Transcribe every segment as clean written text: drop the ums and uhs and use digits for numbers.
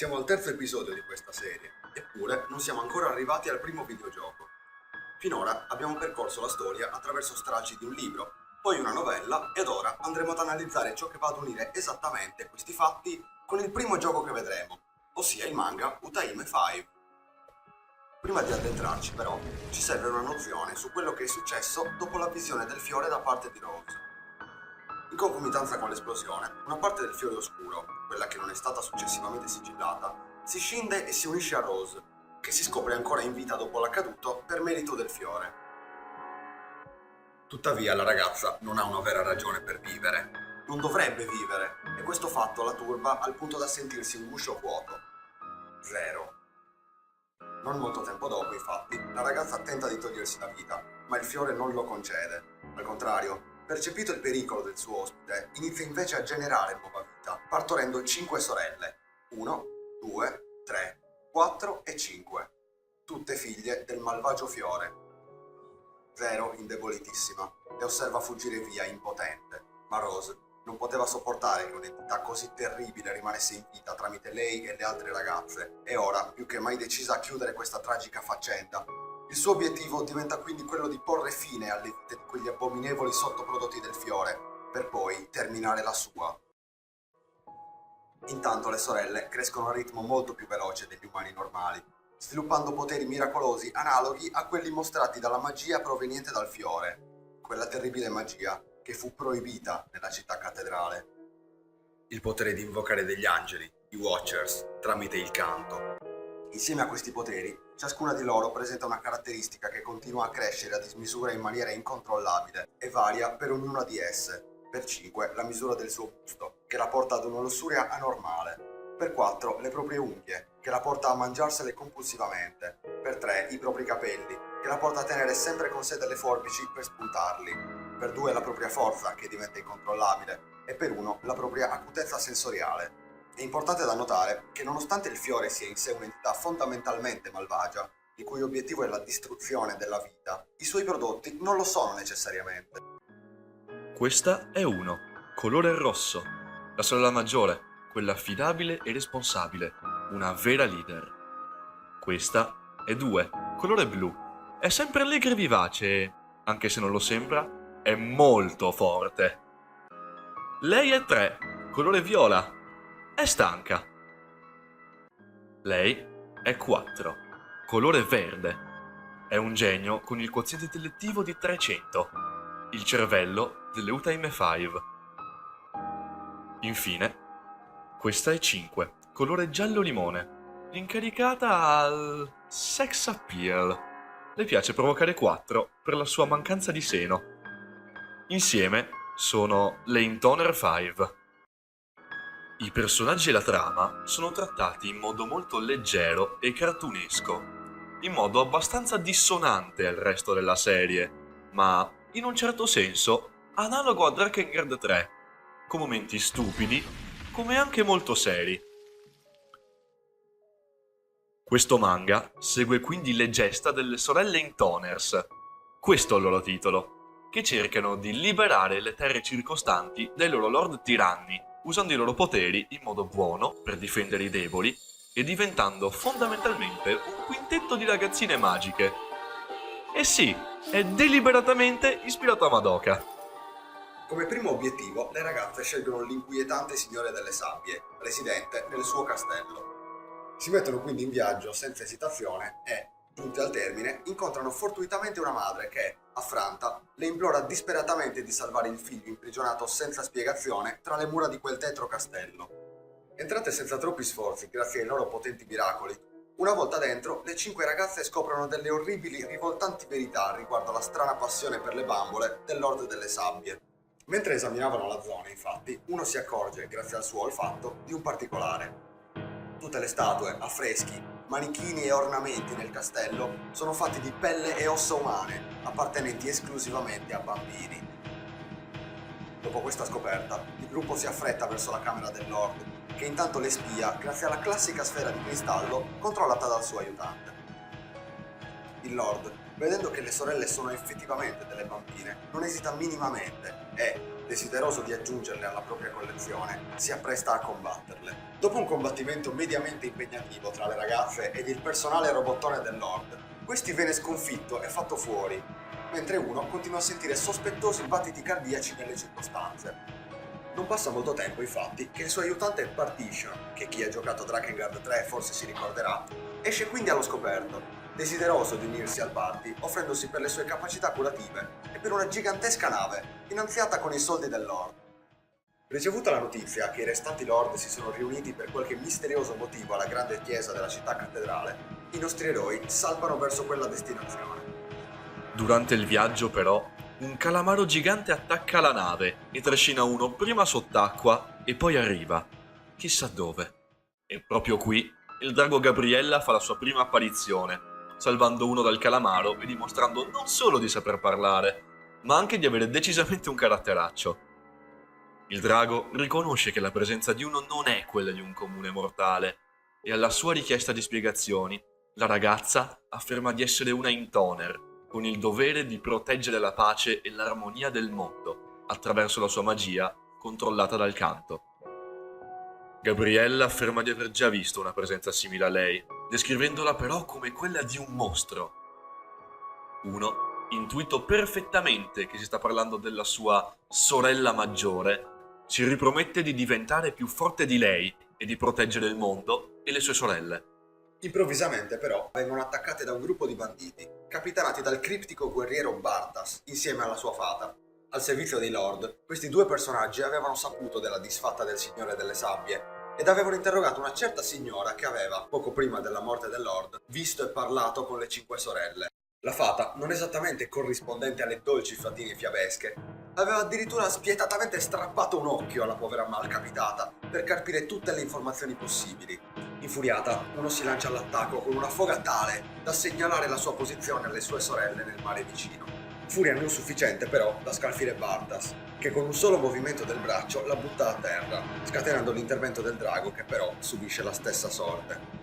Siamo al terzo episodio di questa serie, eppure non siamo ancora arrivati al primo videogioco. Finora abbiamo percorso la storia attraverso stralci di un libro, poi una novella ed ora andremo ad analizzare ciò che va ad unire esattamente questi fatti con il primo gioco che vedremo, ossia il manga Utahime 5. Prima di addentrarci però ci serve una nozione su quello che è successo dopo la visione del fiore da parte di Rose. In concomitanza con l'esplosione, una parte del fiore oscuro, quella che non è stata successivamente sigillata, si scinde e si unisce a Rose, che si scopre ancora in vita dopo l'accaduto per merito del fiore. Tuttavia la ragazza non ha una vera ragione per vivere. Non dovrebbe vivere, e questo fatto la turba al punto da sentirsi un guscio vuoto. Zero. Non molto tempo dopo, infatti, la ragazza tenta di togliersi la vita, ma il fiore non lo concede. Al contrario, percepito il pericolo del suo ospite, inizia invece a generare nuova vita, partorendo 5 sorelle. 1, 2, 3, 4 e 5. Tutte figlie del malvagio fiore. Zero, indebolitissima, le osserva fuggire via impotente, ma Rose non poteva sopportare che un'entità così terribile rimanesse in vita tramite lei e le altre ragazze, e ora, più che mai decisa a chiudere questa tragica faccenda, il suo obiettivo diventa quindi quello di porre fine alle vite di quegli abominevoli sottoprodotti del fiore, per poi terminare la sua. Intanto le sorelle crescono a ritmo molto più veloce degli umani normali, sviluppando poteri miracolosi analoghi a quelli mostrati dalla magia proveniente dal fiore, quella terribile magia che fu proibita nella città cattedrale. Il potere di invocare degli angeli, i Watchers, tramite il canto. Insieme a questi poteri, ciascuna di loro presenta una caratteristica che continua a crescere a dismisura in maniera incontrollabile e varia per ognuna di esse. Per 5 la misura del suo busto, che la porta ad una lussuria anormale. Per 4 le proprie unghie, che la porta a mangiarsele compulsivamente. Per 3 i propri capelli, che la porta a tenere sempre con sé delle forbici per spuntarli. Per 2 la propria forza, che diventa incontrollabile. E per 1 la propria acutezza sensoriale. È importante da notare che nonostante il fiore sia in sé un'entità fondamentalmente malvagia, il cui obiettivo è la distruzione della vita, i suoi prodotti non lo sono necessariamente. Questa è 1, colore rosso, la sorella maggiore, quella affidabile e responsabile, una vera leader. Questa è 2, colore blu, è sempre allegra e vivace, anche se non lo sembra, è molto forte. Lei è 3, colore viola, è stanca. Lei è 4, colore verde, è un genio con il quoziente intellettivo di 300, il cervello delle Utahime 5. Infine, questa è 5, colore giallo limone, incaricata al sex appeal. Le piace provocare 4 per la sua mancanza di seno. Insieme sono le Intoner 5. I personaggi e la trama sono trattati in modo molto leggero e cartunesco, in modo abbastanza dissonante al resto della serie, ma in un certo senso analogo a Drakengard 3, con momenti stupidi, come anche molto seri. Questo manga segue quindi le gesta delle sorelle Intoners, questo è il loro titolo, che cercano di liberare le terre circostanti dai loro lord tiranni, usando i loro poteri in modo buono per difendere i deboli e diventando fondamentalmente un quintetto di ragazzine magiche. E sì, è deliberatamente ispirato a Madoka. Come primo obiettivo, le ragazze scelgono l'inquietante Signore delle Sabbie, residente nel suo castello. Si mettono quindi in viaggio senza esitazione e, giunti al termine, incontrano fortuitamente una madre che, affranta, le implora disperatamente di salvare il figlio imprigionato senza spiegazione tra le mura di quel tetro castello. Entrate senza troppi sforzi grazie ai loro potenti miracoli, una volta dentro, le 5 ragazze scoprono delle orribili, rivoltanti verità riguardo alla strana passione per le bambole del Lord delle Sabbie. Mentre esaminavano la zona, infatti, uno si accorge, grazie al suo olfatto, di un particolare. Tutte le statue, affreschi, manichini e ornamenti nel castello sono fatti di pelle e ossa umane, appartenenti esclusivamente a bambini. Dopo questa scoperta, il gruppo si affretta verso la camera del Lord, che intanto le spia grazie alla classica sfera di cristallo controllata dal suo aiutante. Il Lord, vedendo che le sorelle sono effettivamente delle bambine, non esita minimamente e, desideroso di aggiungerle alla propria collezione, si appresta a combatterle. Dopo un combattimento mediamente impegnativo tra le ragazze ed il personale robottone del Lord, questi viene sconfitto e fatto fuori, mentre uno continua a sentire sospettosi battiti cardiaci nelle circostanze. Non passa molto tempo, infatti, che il suo aiutante Partition, che chi ha giocato Drakengard 3 forse si ricorderà, esce quindi allo scoperto, desideroso di unirsi al party, offrendosi per le sue capacità curative e per una gigantesca nave, finanziata con i soldi del Lord. Ricevuta la notizia che i restanti Lord si sono riuniti per qualche misterioso motivo alla grande chiesa della città cattedrale, i nostri eroi salpano verso quella destinazione. Durante il viaggio, però, un calamaro gigante attacca la nave e trascina uno prima sott'acqua e poi a riva, chissà dove. E proprio qui il drago Gabriella fa la sua prima apparizione, salvando uno dal calamaro e dimostrando non solo di saper parlare, ma anche di avere decisamente un caratteraccio. Il drago riconosce che la presenza di uno non è quella di un comune mortale e alla sua richiesta di spiegazioni, la ragazza afferma di essere una Intoner, con il dovere di proteggere la pace e l'armonia del mondo, attraverso la sua magia controllata dal canto. Gabriella afferma di aver già visto una presenza simile a lei, descrivendola però come quella di un mostro. Uno, intuito perfettamente che si sta parlando della sua sorella maggiore, si ripromette di diventare più forte di lei e di proteggere il mondo e le sue sorelle. Improvvisamente, però, vengono attaccate da un gruppo di banditi, capitanati dal criptico guerriero Bartas, insieme alla sua fata. Al servizio dei Lord, questi due personaggi avevano saputo della disfatta del Signore delle Sabbie ed avevano interrogato una certa signora che aveva, poco prima della morte del Lord, visto e parlato con le 5 sorelle. La fata, non esattamente corrispondente alle dolci fatine fiabesche, aveva addirittura spietatamente strappato un occhio alla povera malcapitata per carpire tutte le informazioni possibili. Infuriata, uno si lancia all'attacco con una foga tale da segnalare la sua posizione alle sue sorelle nel mare vicino. Furia non sufficiente però da scalfire Bartas, che con un solo movimento del braccio la butta a terra, scatenando l'intervento del drago che però subisce la stessa sorte.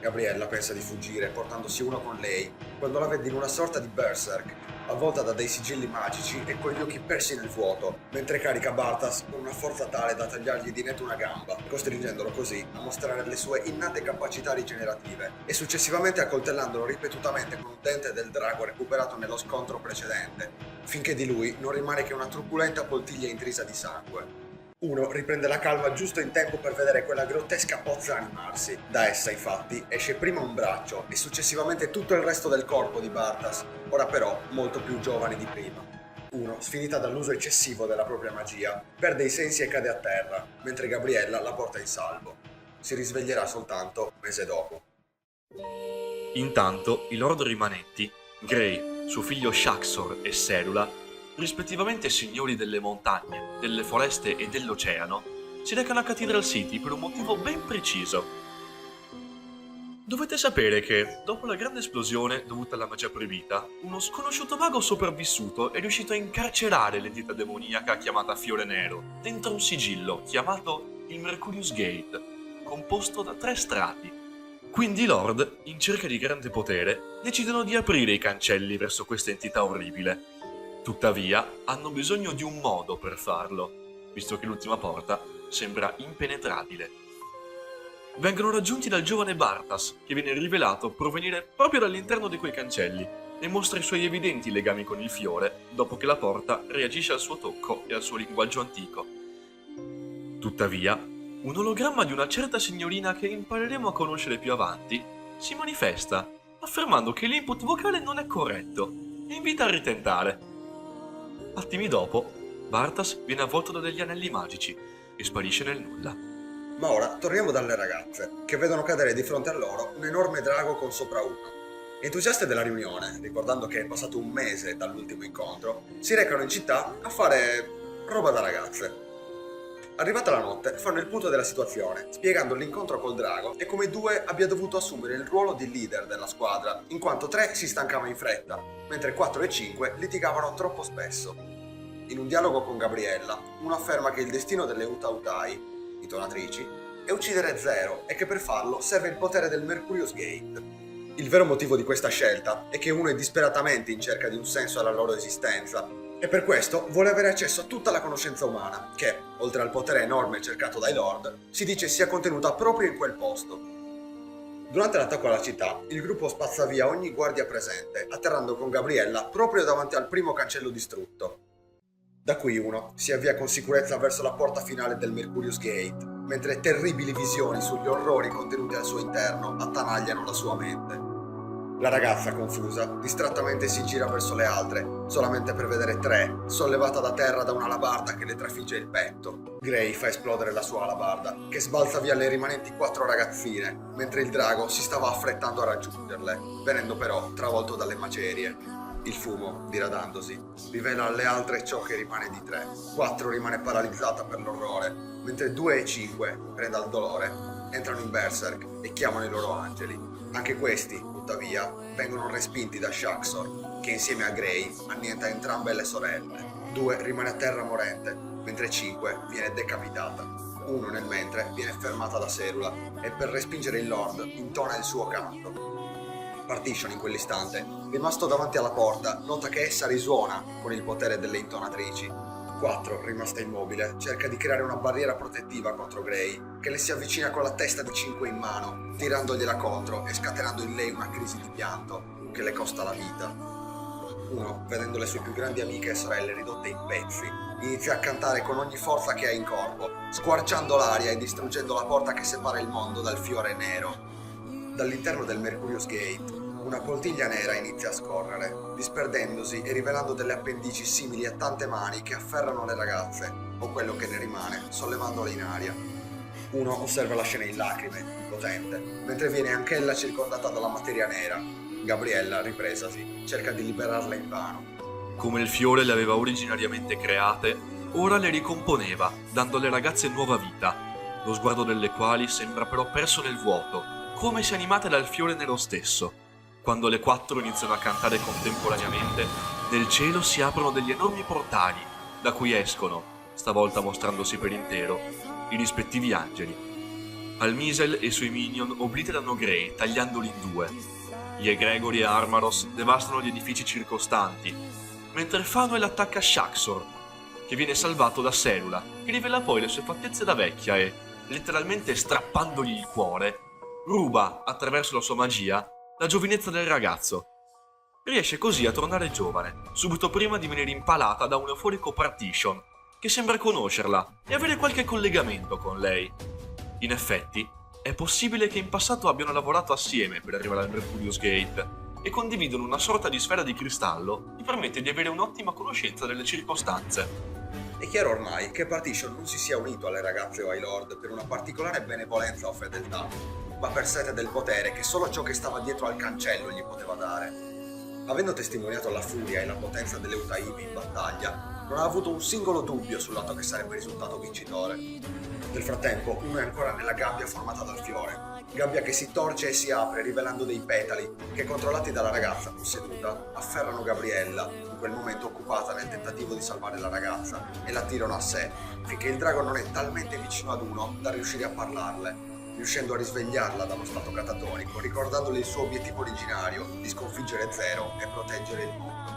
Gabriella pensa di fuggire portandosi uno con lei, quando la vede in una sorta di berserk, avvolta da dei sigilli magici e con gli occhi persi nel vuoto, mentre carica Bartas con una forza tale da tagliargli di netto una gamba, costringendolo così a mostrare le sue innate capacità rigenerative e successivamente accoltellandolo ripetutamente con un dente del drago recuperato nello scontro precedente, finché di lui non rimane che una truculenta poltiglia intrisa di sangue. Uno riprende la calma giusto in tempo per vedere quella grottesca pozza animarsi. Da essa, infatti, esce prima un braccio e successivamente tutto il resto del corpo di Bartas, ora però molto più giovane di prima. Uno, sfinita dall'uso eccessivo della propria magia, perde i sensi e cade a terra, mentre Gabriella la porta in salvo. Si risveglierà soltanto un mese dopo. Intanto i lord rimanenti, Grey, suo figlio Shaxor e Serula, rispettivamente signori delle montagne, delle foreste e dell'oceano, si recano a Cathedral City per un motivo ben preciso. Dovete sapere che, dopo la grande esplosione dovuta alla magia proibita, uno sconosciuto mago sopravvissuto è riuscito a incarcerare l'entità demoniaca chiamata Fiore Nero dentro un sigillo chiamato il Mercurius Gate, composto da 3 strati. Quindi i Lord, in cerca di grande potere, decidono di aprire i cancelli verso questa entità orribile. Tuttavia, hanno bisogno di un modo per farlo, visto che l'ultima porta sembra impenetrabile. Vengono raggiunti dal giovane Bartas, che viene rivelato provenire proprio dall'interno di quei cancelli e mostra i suoi evidenti legami con il fiore dopo che la porta reagisce al suo tocco e al suo linguaggio antico. Tuttavia, un ologramma di una certa signorina che impareremo a conoscere più avanti si manifesta, affermando che l'input vocale non è corretto e invita a ritentare. Attimi dopo, Bartas viene avvolto da degli anelli magici e sparisce nel nulla. Ma ora torniamo dalle ragazze, che vedono cadere di fronte a loro un enorme drago con sopra uno. Entusiaste della riunione, ricordando che è passato un mese dall'ultimo incontro, si recano in città a fare roba da ragazze. Arrivata la notte, fanno il punto della situazione, spiegando l'incontro col drago e come i due abbia dovuto assumere il ruolo di leader della squadra, in quanto 3 si stancava in fretta, mentre 4 e 5 litigavano troppo spesso. In un dialogo con Gabriella, uno afferma che il destino delle Utautai, i donatrici, è uccidere Zero e che per farlo serve il potere del Mercurius Gate. Il vero motivo di questa scelta è che uno è disperatamente in cerca di un senso alla loro esistenza e per questo vuole avere accesso a tutta la conoscenza umana che, oltre al potere enorme cercato dai Lord, si dice sia contenuta proprio in quel posto. Durante l'attacco alla città, il gruppo spazza via ogni guardia presente, atterrando con Gabriella proprio davanti al primo cancello distrutto. Da qui uno si avvia con sicurezza verso la porta finale del Mercurius Gate, mentre terribili visioni sugli orrori contenuti al suo interno attanagliano la sua mente. La ragazza, confusa, distrattamente si gira verso le altre, solamente per vedere Tre sollevata da terra da un'alabarda che le trafigge il petto. Gray fa esplodere la sua alabarda, che sbalza via le rimanenti 4 ragazzine, mentre il drago si stava affrettando a raggiungerle, venendo però travolto dalle macerie. Il fumo, diradandosi, rivela alle altre ciò che rimane di Tre. 4 rimane paralizzata per l'orrore, mentre 2 e 5, preda al dolore, entrano in Berserk e chiamano i loro angeli. Anche questi, tuttavia, vengono respinti da Shaxor, che insieme a Gray annienta entrambe le sorelle. 2 rimane a terra morente, mentre 5 viene decapitata. 1 nel mentre viene fermata da Serula e per respingere il Lord intona il suo canto. Partition in quell'istante, rimasto davanti alla porta, nota che essa risuona con il potere delle intonatrici. 4, rimasta immobile, cerca di creare una barriera protettiva contro Gray, che le si avvicina con la testa di 5 in mano, tirandogliela contro e scatenando in lei una crisi di pianto, che le costa la vita. 1, vedendo le sue più grandi amiche e sorelle ridotte in pezzi, inizia a cantare con ogni forza che ha in corpo, squarciando l'aria e distruggendo la porta che separa il mondo dal fiore nero. Dall'interno del Mercurius Gate, una poltiglia nera inizia a scorrere, disperdendosi e rivelando delle appendici simili a tante mani che afferrano le ragazze, o quello che ne rimane, sollevandole in aria. Uno osserva la scena in lacrime, impotente, mentre viene anch'ella circondata dalla materia nera. Gabriella, ripresasi, cerca di liberarla invano. Come il fiore le aveva originariamente create, ora le ricomponeva, dando alle ragazze nuova vita, lo sguardo delle quali sembra però perso nel vuoto, come se animate dal fiore nero stesso. Quando le 4 iniziano a cantare contemporaneamente, nel cielo si aprono degli enormi portali, da cui escono, stavolta mostrandosi per intero, i rispettivi angeli. Almisel e i suoi minion obliterano Gray, tagliandoli in 2. Gli Egregori e Armaros devastano gli edifici circostanti, mentre Fanuel attacca Shaxor, che viene salvato da Serula, che rivela poi le sue fattezze da vecchia e, letteralmente strappandogli il cuore, ruba, attraverso la sua magia, la giovinezza del ragazzo. Riesce così a tornare giovane, subito prima di venire impalata da un euforico Partition, che sembra conoscerla e avere qualche collegamento con lei. In effetti, è possibile che in passato abbiano lavorato assieme per arrivare al Mercurius Gate e condividono una sorta di sfera di cristallo che permette di avere un'ottima conoscenza delle circostanze. È chiaro ormai che Partition non si sia unito alle ragazze o ai Lord per una particolare benevolenza o fedeltà, ma per sete del potere che solo ciò che stava dietro al cancello gli poteva dare. Avendo testimoniato la furia e la potenza delle Utaimi in battaglia, non ha avuto un singolo dubbio sul lato che sarebbe risultato vincitore. Nel frattempo, uno è ancora nella gabbia formata dal fiore, gabbia che si torce e si apre rivelando dei petali che, controllati dalla ragazza posseduta, afferrano Gabriella, in quel momento occupata nel tentativo di salvare la ragazza, e la tirano a sé, finché il drago non è talmente vicino ad uno da riuscire a parlarle, riuscendo a risvegliarla dallo stato catatonico, ricordandole il suo obiettivo originario di sconfiggere Zero e proteggere il mondo.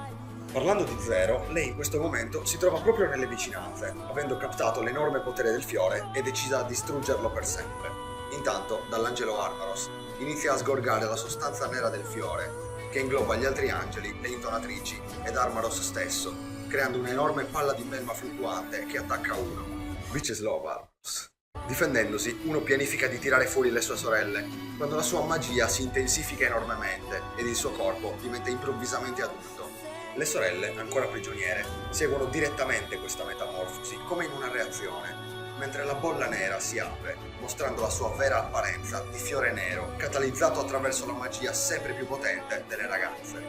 Parlando di Zero, lei in questo momento si trova proprio nelle vicinanze, avendo captato l'enorme potere del fiore e decisa a distruggerlo per sempre. Intanto, dall'angelo Armaros, inizia a sgorgare la sostanza nera del fiore, che ingloba gli altri angeli, le intonatrici ed Armaros stesso, creando un'enorme palla di melma fluttuante che attacca uno. Viceslow Armaros. Difendendosi, uno pianifica di tirare fuori le sue sorelle, quando la sua magia si intensifica enormemente ed il suo corpo diventa improvvisamente adulto. Le sorelle, ancora prigioniere, seguono direttamente questa metamorfosi come in una reazione, mentre la bolla nera si apre, mostrando la sua vera apparenza di fiore nero, catalizzato attraverso la magia sempre più potente delle ragazze.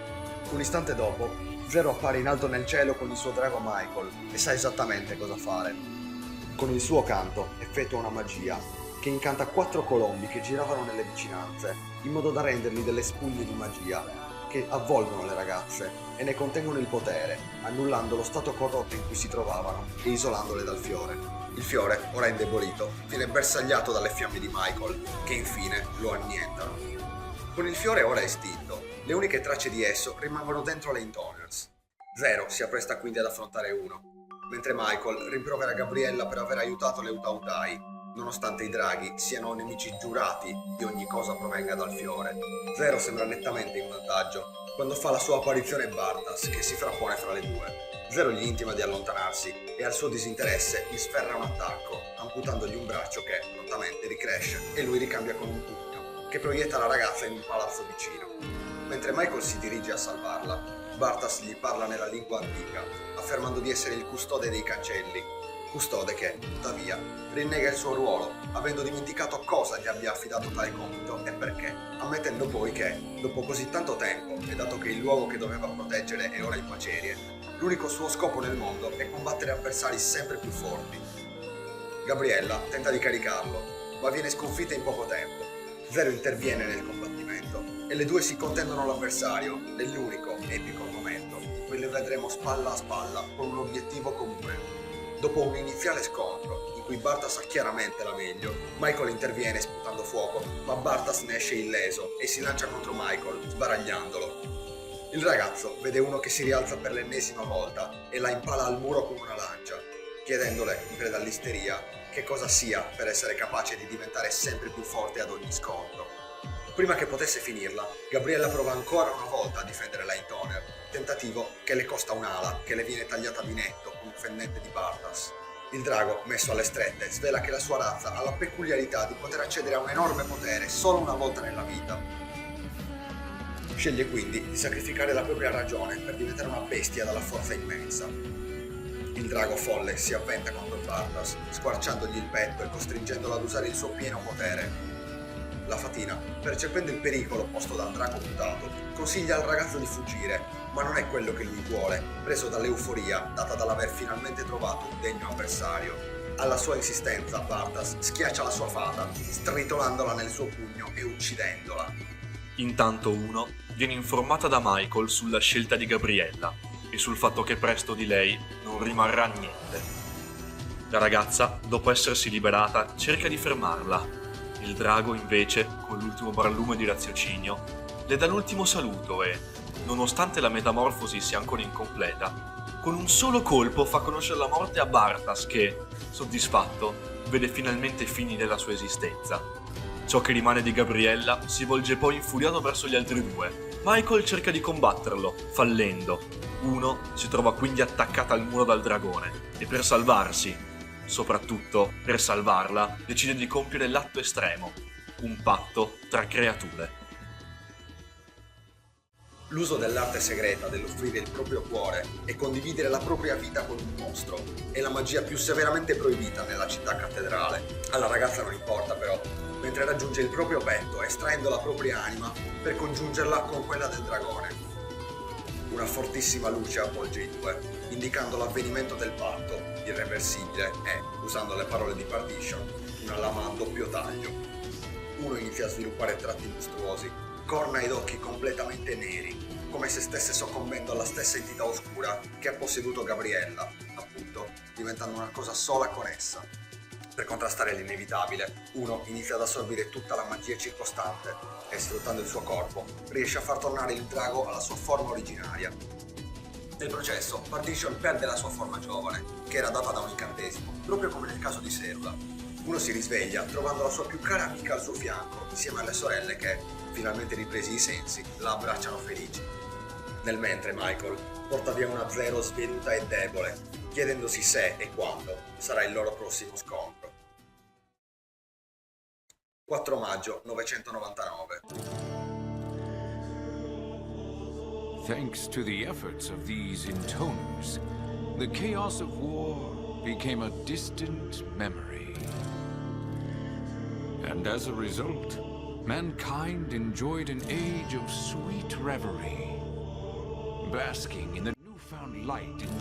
Un istante dopo, Zero appare in alto nel cielo con il suo drago Michael e sa esattamente cosa fare. Con il suo canto effettua una magia che incanta 4 colombi che giravano nelle vicinanze, in modo da renderli delle spugne di magia che avvolgono le ragazze e ne contengono il potere, annullando lo stato corrotto in cui si trovavano e isolandole dal fiore. Il fiore, ora indebolito, viene bersagliato dalle fiamme di Michael, che infine lo annientano. Con il fiore ora estinto, le uniche tracce di esso rimangono dentro le Intoners. Zero si appresta quindi ad affrontare uno, mentre Michael rimprovera Gabriella per aver aiutato le Utautai, nonostante i draghi siano nemici giurati di ogni cosa provenga dal fiore. Zero sembra nettamente in vantaggio quando fa la sua apparizione Bartas, che si frappone fra le due. Zero gli intima di allontanarsi e al suo disinteresse gli sferra un attacco, amputandogli un braccio che prontamente ricresce e lui ricambia con un pugno, che proietta la ragazza in un palazzo vicino. Mentre Michael si dirige a salvarla, Bartas gli parla nella lingua antica, affermando di essere il custode dei cancelli, custode che, tuttavia, rinnega il suo ruolo, avendo dimenticato cosa gli abbia affidato tale compito e perché, ammettendo poi che, dopo così tanto tempo, e dato che il luogo che doveva proteggere è ora in macerie, l'unico suo scopo nel mondo è combattere avversari sempre più forti. Gabriella tenta di caricarlo, ma viene sconfitta in poco tempo. Zero interviene nel combattimento e le due si contendono l'avversario nell'unico epico momento in cui le vedremo spalla a spalla con un obiettivo comune. Dopo un iniziale scontro, in cui Bartas ha chiaramente la meglio, Michael interviene sputando fuoco, ma Bartas ne esce illeso e si lancia contro Michael, sbaragliandolo. Il ragazzo vede uno che si rialza per l'ennesima volta e la impala al muro con una lancia, chiedendole, in preda all'isteria, che cosa sia per essere capace di diventare sempre più forte ad ogni scontro. Prima che potesse finirla, Gabriella prova ancora una volta a difendere la Intoner, tentativo che le costa un'ala che le viene tagliata di netto con un fennette di Bartas. Il drago, messo alle strette, svela che la sua razza ha la peculiarità di poter accedere a un enorme potere solo una volta nella vita. Sceglie quindi di sacrificare la propria ragione per diventare una bestia dalla forza immensa. Il drago folle si avventa contro Bartas, squarciandogli il petto e costringendolo ad usare il suo pieno potere. La fatina, percependo il pericolo posto dal drago mutato, consiglia al ragazzo di fuggire, ma non è quello che lui vuole, preso dall'euforia data dall'aver finalmente trovato un degno avversario. Alla sua insistenza, Bartas schiaccia la sua fata, stritolandola nel suo pugno e uccidendola. Intanto Uno viene informata da Michael sulla scelta di Gabriella e sul fatto che presto di lei non rimarrà niente. La ragazza, dopo essersi liberata, cerca di fermarla. Il drago, invece, con l'ultimo barlume di raziocinio, le dà l'ultimo saluto e, nonostante la metamorfosi sia ancora incompleta, con un solo colpo fa conoscere la morte a Bartas che, soddisfatto, vede finalmente fini della sua esistenza. Ciò che rimane di Gabriella si volge poi infuriato verso gli altri due. Michael cerca di combatterlo, fallendo. Uno si trova quindi attaccata al muro dal dragone e per salvarsi, soprattutto per salvarla, decide di compiere l'atto estremo, un patto tra creature. L'uso dell'arte segreta dell'offrire il proprio cuore e condividere la propria vita con un mostro è la magia più severamente proibita nella città cattedrale. Alla ragazza non importa però, mentre raggiunge il proprio petto estraendo la propria anima per congiungerla con quella del dragone. Una fortissima luce avvolge i due, indicando l'avvenimento del patto, irreversibile e, usando le parole di Partition, una lama a doppio taglio. Uno inizia a sviluppare tratti mostruosi, corna ed occhi completamente neri, come se stesse soccombendo alla stessa entità oscura che ha posseduto Gabriella, appunto, diventando una cosa sola con essa. Per contrastare l'inevitabile, Uno inizia ad assorbire tutta la magia circostante e, sfruttando il suo corpo, riesce a far tornare il drago alla sua forma originaria. Nel processo, Partition perde la sua forma giovane, che era data da un incantesimo, proprio come nel caso di Serula. Uno si risveglia trovando la sua più cara amica al suo fianco, insieme alle sorelle che, finalmente ripresi i sensi, la abbracciano felici. Nel mentre Michael porta via una Zero svenuta e debole, chiedendosi se e quando sarà il loro prossimo scontro. 4 maggio 999. Thanks to the efforts of these intoners, the chaos of war became a distant memory. And as a result, mankind enjoyed an age of sweet reverie, basking in the newfound light and